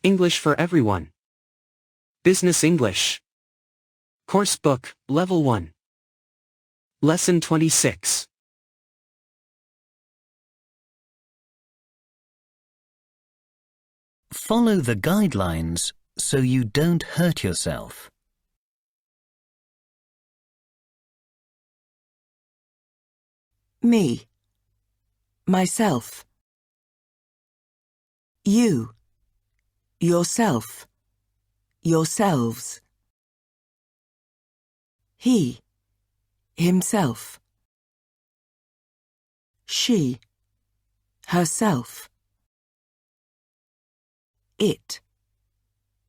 English for Everyone. Business English. Course Book, Level 1. Lesson 26. Follow the guidelines so you don't hurt yourself. Me. Myself. You. Yourself. Yourselves. He. Himself. She. Herself. It.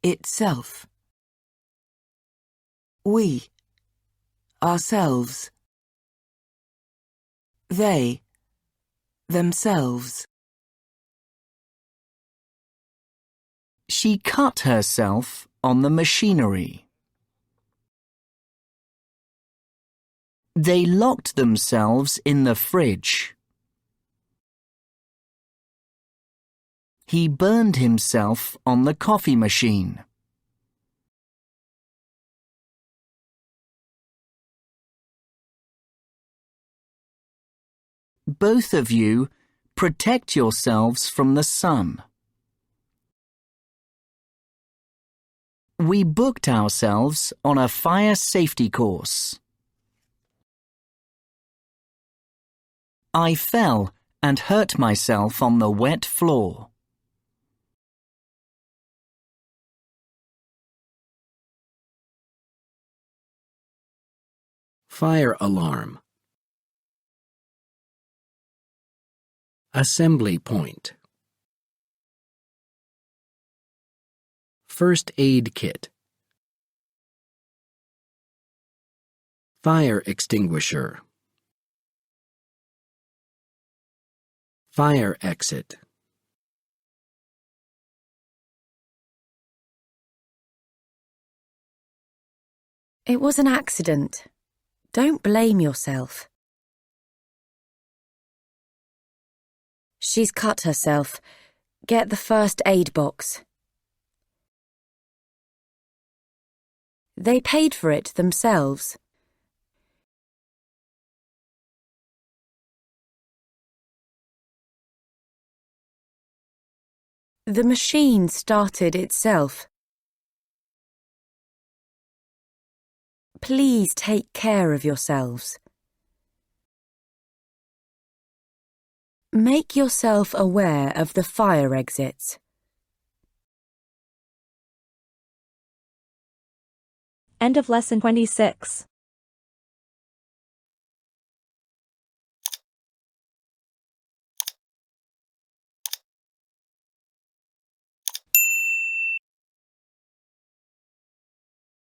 Itself. We. Ourselves. They. Themselves. She cut herself on the machinery. They locked themselves in the fridge. He burned himself on the coffee machine. Both of you protect yourselves from the sun. We booked ourselves on a fire safety course. I fell and hurt myself on the wet floor. Fire alarm. Assembly point. First aid kit. Fire extinguisher. Fire exit. It was an accident. Don't blame yourself. She's cut herself. Get the first aid box. They paid for it themselves. The machine started itself. Please take care of yourselves. Make yourself aware of the fire exits. End of Lesson 26.